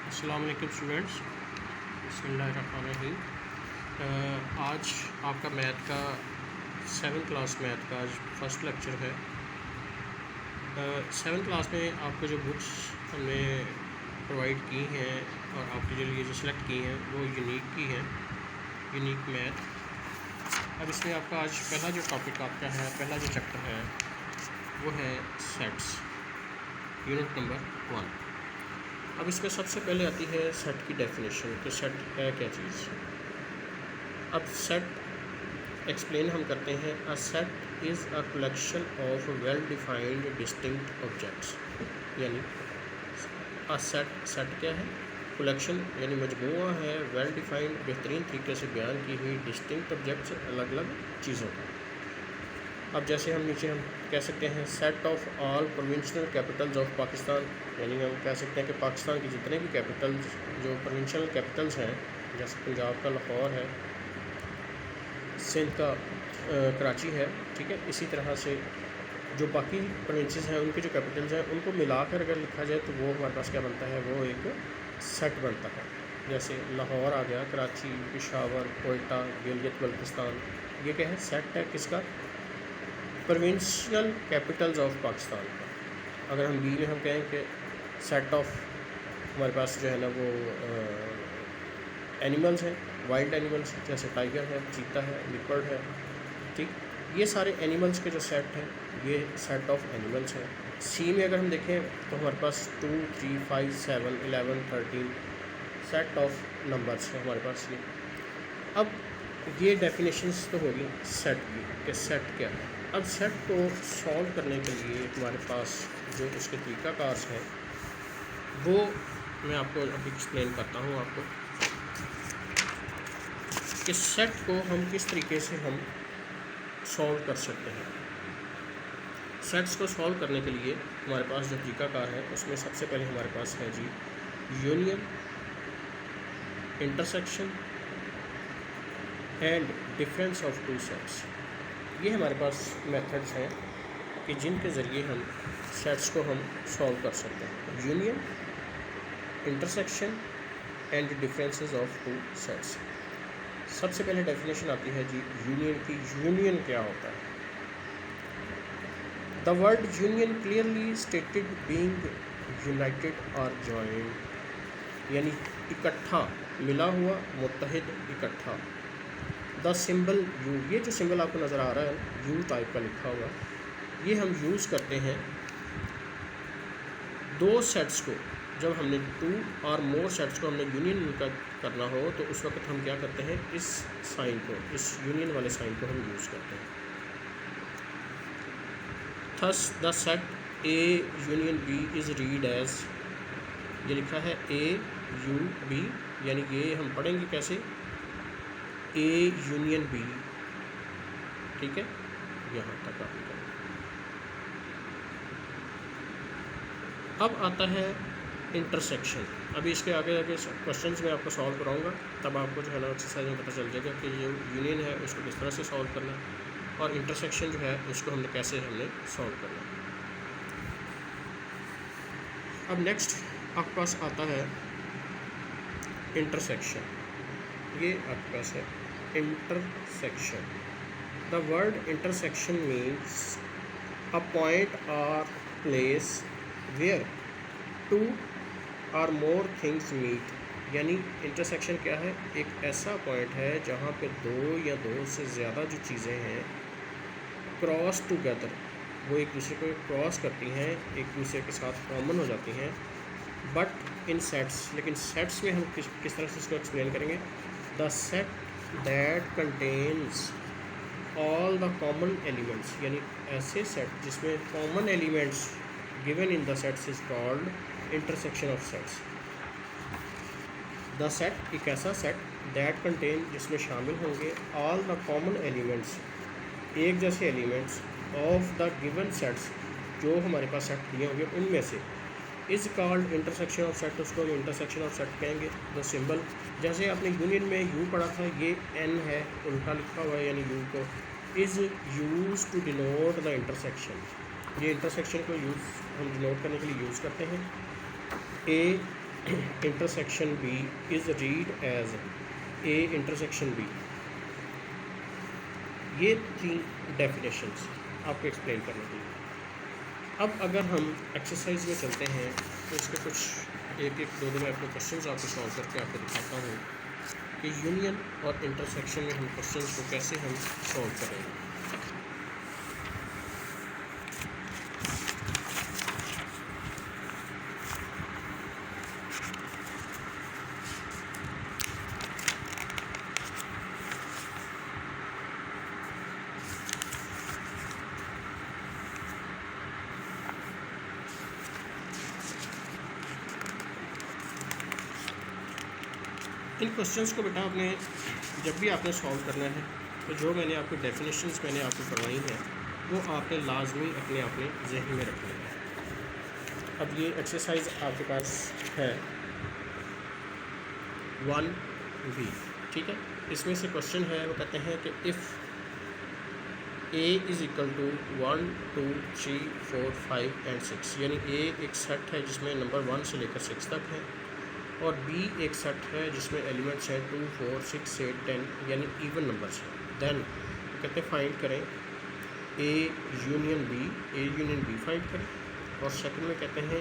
अस्सलाम वालेकुम स्टूडेंट्स, बिस्मिल्लाहिर्रहमानिर्रहीम। आज आपका मैथ का 7th क्लास मैथ का आज फर्स्ट लेक्चर है। 7th क्लास में आपको जो बुक्स हमने प्रोवाइड की हैं और आपके लिए जो सिलेक्ट की हैं वो यूनिक की हैं, यूनिक मैथ। अब इसमें आपका आज पहला जो टॉपिक आपका है, पहला जो चैप्टर है वो है सेट्स, यूनिट नंबर 1। अब इसमें सबसे पहले आती है सेट की डेफिनेशन कि सेट है क्या चीज़। अब सेट एक्सप्लेन हम करते हैं। A set is a collection of well defined distinct objects. यानी अ सेट क्या है? कलेक्शन यानी मजमूआ है वेल डिफाइंड, बेहतरीन तरीके से बयान की हुई डिस्टिंक्ट ऑब्जेक्ट्स, अलग अलग चीज़ों का। अब जैसे हम नीचे हम कह सकते हैं set of all provincial Capitals of Pakistan, यानी हम कह सकते हैं कि पाकिस्तान के जितने भी कैपिटल्स जो प्रोविंशियल कैपिटल्स हैं, जैसे पंजाब का लाहौर है, सिंध का कराची है, ठीक है। इसी तरह से जो बाकी प्रोविंसेस हैं उनके जो कैपिटल्स हैं उनको मिलाकर अगर लिखा जाए तो वो हमारे पास क्या बनता है, वो एक सेट बनता है। जैसे लाहौर आ गया, कराची, पेशावर, कोयटा, गिलगित बल्तिस्तान, ये क्या है? सेट है किसका? प्रोविंशियल कैपिटल्स ऑफ पाकिस्तान का। अगर हम बी में हम कहें कि सेट ऑफ हमारे पास जो है ना वो एनिमल्स हैं, वाइल्ड एनिमल्स, जैसे टाइगर है, चीता है, लिपर्ड है, ठीक। ये सारे एनिमल्स के जो सेट हैं ये सेट ऑफ एनिमल्स हैं। सी में अगर हम देखें तो हमारे पास 2, 3, 5, 7, 11, 13 सेट ऑफ नंबर्स हैं हमारे पास ये। अब ये डेफिनेशंस तो होगी सेट की कि सेट क्या है। अब सेट को सॉल्व करने के लिए हमारे पास जो उसके तरीक़ाकार हैं वो मैं आपको अभी एक्सप्लेन करता हूँ आपको कि सेट को हम किस तरीके से हम सॉल्व कर सकते हैं। सेट्स को सॉल्व करने के लिए हमारे पास जो तरीक़ाकार है उसमें सबसे पहले हमारे पास है जी union, intersection and difference of two sets. ये हमारे पास मेथड्स हैं कि जिनके ज़रिए हम सेट्स को हम सॉल्व कर सकते हैं। Union, intersection and differences of two sets. सबसे पहले डेफिनेशन आती है जी यूनियन की। यूनियन क्या होता है? The word union clearly stated being United और जॉइंट, यानी इकट्ठा, मिला हुआ, मुत्तहिद, इकट्ठा। द सिंबल यू, ये जो सिंबल आपको नज़र आ रहा है यू टाइप का लिखा हुआ, ये हम यूज़ करते हैं दो सेट्स को। जब हमने 2 और मोर सेट्स को हमने यूनियन करना हो तो उस वक्त हम क्या करते हैं, इस साइन को, इस यूनियन वाले साइन को हम यूज़ करते हैं। Thus the set A union B is read as, ये लिखा है ए यू बी, यानी ये हम पढ़ेंगे कैसे, ए यूनियन बी, ठीक है। यहाँ तक आप करें। अब आता है इंटरसेक्शन। अभी इसके आगे क्वेश्चंस में आपको सॉल्व कराऊंगा, तब आपको जो है ना एक्सरसाइज में पता चल जाएगा कि ये यूनियन है उसको किस तरह से सॉल्व करना है और इंटरसेक्शन जो है उसको हमने कैसे सॉल्व करना है। अब नेक्स्ट आपके पास आता है इंटरसेक्शन। ये आपके पास है intersection. The word intersection means a point और प्लेस वेयर 2 और मोर थिंग्स मीट। यानी इंटरसेक्शन क्या है? एक ऐसा पॉइंट है जहाँ पे 2 या 2 से ज़्यादा जो चीज़ें हैं क्रॉस टुगेदर, वो एक दूसरे को क्रॉस करती हैं, एक दूसरे के साथ कॉमन हो जाती हैं, बट इन सेट्स। लेकिन सेट्स में हम किस तरह से इसको एक्सप्लेन करेंगे? The set that contains all the common elements, यानी ऐसे सेट जिसमें common elements given in the sets is called intersection of sets. The set एक ऐसा सेट दैट कंटेन जिसमें शामिल होंगे ऑल द कॉमन एलिमेंट्स, एक जैसे elements of the given sets, जो हमारे पास सेट दिए होंगे उनमें से, is called intersection of set, उसको हम इंटरसेक्शन ऑफ सेट कहेंगे। द सिंबल, जैसे आपने यूनियन में यू पढ़ा था, ये एन है, उल्टा लिखा हुआ है, यानी यू को is use to denote the intersection. ये इंटरसेक्शन को यूज़ हम डिनोट करने के लिए यूज़ करते हैं। A intersection B is read as A intersection B. ये थी डेफिनेशंस आपको एक्सप्लेन करने के लिए। अब अगर हम एक्सरसाइज में चलते हैं तो इसके कुछ एक दो मैं अपने क्वेश्चंस आपको सॉल्व करके आपको दिखाता हूँ कि यूनियन और इंटरसेक्शन में हम क्वेश्चंस को कैसे हम सॉल्व करेंगे। इन क्वेश्चंस को बेटा आपने जब भी आपने सॉल्व करना है तो जो मैंने आपको डेफिनेशंस मैंने आपको करवाई हैं वो आपने लाजमी अपने जहन में रखना है। अब ये एक्सरसाइज आपके पास है 1B, ठीक है। इसमें से क्वेश्चन है, वो कहते हैं कि if A is equal to 1 2 3 4 5 and 6, यानी A एक सेट है जिसमें नंबर 1 से लेकर 6 तक है, और B एक सेट है जिसमें एलिमेंट्स हैं 2 4 6 8 10, यानी इवन नंबर्स हैं। देन कहते हैं फाइंड करें A यूनियन B फाइंड करें, और सेकंड में कहते हैं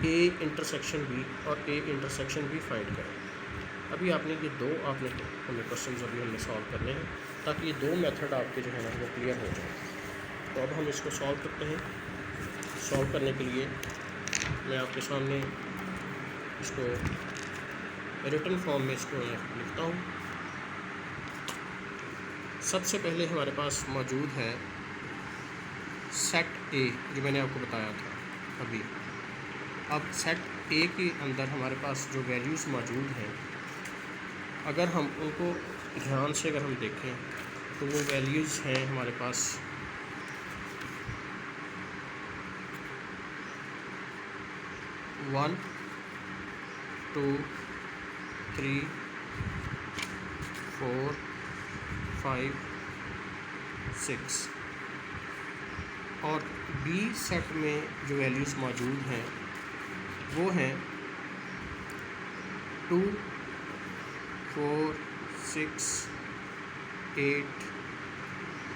A इंटरसेक्शन B और A इंटरसेक्शन B फाइंड करें। अभी आपने ये दो हमें क्वेश्चन अभी हमने सॉल्व करने हैं ताकि ये दो मेथड आपके जो है ना वो क्लियर हो जाए। तो अब हम इसको सॉल्व करते हैं। सॉल्व करने के लिए मैं आपके सामने इसको रिटन फॉर्म में इसको लिखता हूँ। सबसे पहले हमारे पास मौजूद है सेट ए, जो मैंने आपको बताया था अभी। अब सेट ए के अंदर हमारे पास जो वैल्यूज़ मौजूद हैं, अगर हम उनको ध्यान से अगर हम देखें तो वो वैल्यूज़ हैं हमारे पास 1 2 3 4 5 6, और बी सेट में जो वैल्यूज़ मौजूद हैं वो हैं 2 4 6 8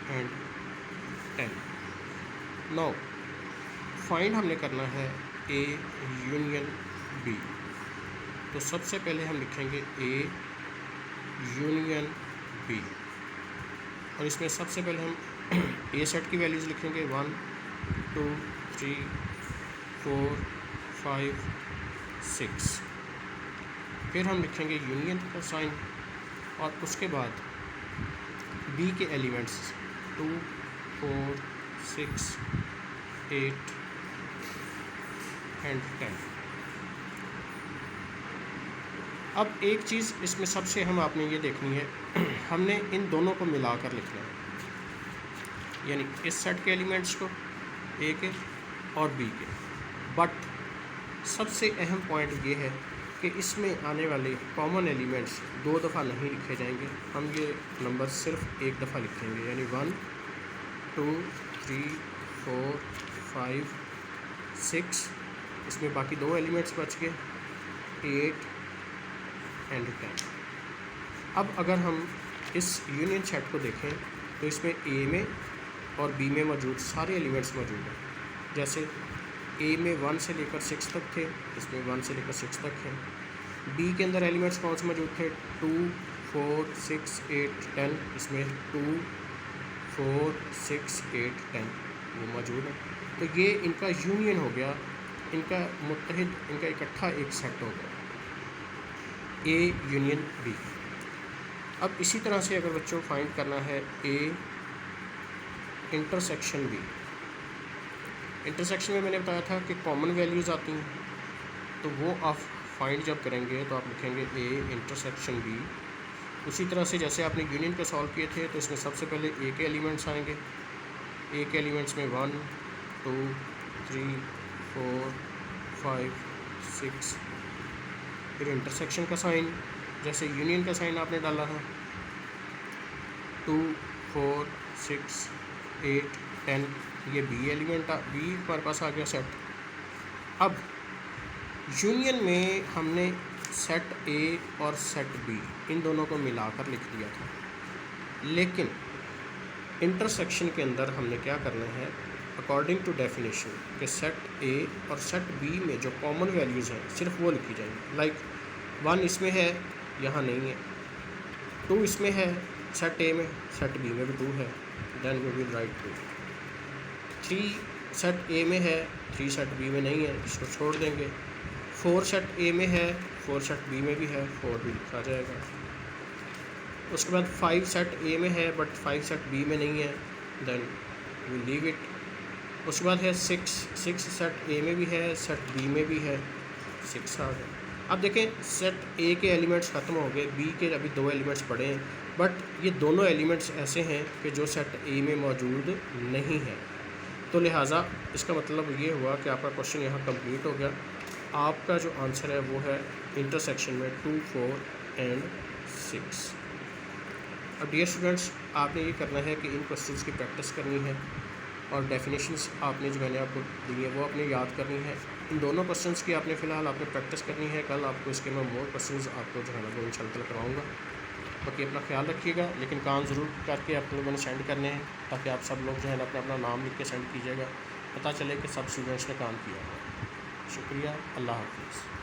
एंड 10। नाउ फाइंड हमने करना है ए यूनियन बी। तो सबसे पहले हम लिखेंगे ए यूनियन बी, और इसमें सबसे पहले हम ए सेट की वैल्यूज़ लिखेंगे 1 2 3 4 5 6। फिर हम लिखेंगे यूनियन का साइन, और उसके बाद बी के एलिमेंट्स 2 4 6 8 एंड 10। अब एक चीज़ इसमें सबसे हम आपने ये देखनी है, हमने इन दोनों को मिलाकर लिखना है, यानी इस सेट के एलिमेंट्स को ए के और बी के। बट सबसे अहम पॉइंट ये है कि इसमें आने वाले कॉमन एलिमेंट्स 2 दफ़ा नहीं लिखे जाएंगे, हम ये नंबर सिर्फ एक दफ़ा लिखेंगे, यानी 1 2 3 4 5 6। इसमें बाकी 2 एलिमेंट्स बच गए 8 एंड 10। अब अगर हम इस यूनियन सेट को देखें तो इसमें ए में और बी में मौजूद सारे एलिमेंट्स मौजूद हैं। जैसे ए में 1 से लेकर 6 तक थे, इसमें 1 से लेकर 6 तक हैं। बी के अंदर एलिमेंट्स कौन से मौजूद थे 2 4 6 8 10, इसमें 2 4 6 8 10 वो मौजूद है। तो ये इनका यूनियन हो गया, इनका मुत्तहिद, इनका इकट्ठा एक सेट हो गया ए यूनियन बी। अब इसी तरह से अगर बच्चों को फाइंड करना है ए इंटरसेक्शन बी। इंटरसेक्शन में मैंने बताया था कि कॉमन वैल्यूज़ आती हैं, तो वो आप फाइंड जब करेंगे तो आप लिखेंगे ए इंटरसेक्शन बी। उसी तरह से जैसे आपने यूनियन को सॉल्व किए थे तो इसमें सबसे पहले ए के एलिमेंट्स आएंगे। ए के एलिमेंट्स में 1 2 3 4 5 6, फिर इंटरसेक्शन का साइन, जैसे यूनियन का साइन आपने डाला है 2 4 6 8 10, ये बी एलिमेंट बी हमारे पास आ गया सेट। अब यूनियन में हमने सेट ए और सेट बी इन दोनों को मिलाकर लिख दिया था, लेकिन इंटरसेक्शन के अंदर हमने क्या करना है, अकॉर्डिंग टू डेफिनेशन कि सेट ए और सेट बी में जो कॉमन वैल्यूज़ हैं सिर्फ वो लिखी जाएंगी। लाइक 1 इसमें है, यहाँ नहीं है, 2 इसमें है सेट ए में, सेट बी में भी 2 है, then we will write 2। 3 set A में है, 3 सेट बी में नहीं है, इसको छोड़ देंगे। 4 सेट ए में है, 4 सेट बी में भी है, 4 भी लिखा जाएगा। उसके बाद 5 सेट ए में है बट 5 सेट बी में नहीं है, देन वी लीव इट। उसके बाद है 6 सेट ए में भी है, सेट बी में भी है, 6 आ गया। अब देखें सेट ए के एलिमेंट्स ख़त्म हो गए, बी के अभी 2 एलिमेंट्स पड़े हैं, बट ये दोनों एलिमेंट्स ऐसे हैं कि जो सेट ए में मौजूद नहीं है। तो लिहाजा इसका मतलब ये हुआ कि आपका क्वेश्चन यहाँ कंप्लीट हो गया। आपका जो आंसर है वो है इंटरसेक्शन में 2, 4 एंड 6। अब डियर स्टूडेंट्स, आपने ये करना है कि इन क्वेश्चंस की प्रैक्टिस करनी है और डेफिनेशंस आपने जो मैंने आपको दी है वो आपने याद करनी है। इन दोनों क्वेश्चंस की आपने फ़िलहाल आपने प्रैक्टिस करनी है। कल आपको इसके मैं मोर क्वेश्चंस आपको जो है ना वो इंशाल्लाह करवाऊँगा। बाकी अपना ख्याल रखिएगा, लेकिन काम ज़रूर करके आप लोगों ने सेंड करने हैं ताकि आप सब लोग जो है ना अपना अपना नाम लिख के सेंड कीजिएगा, पता चले कि सब स्टूडेंट्स ने काम किया है। शुक्रिया, अल्लाह हाफ़िज़।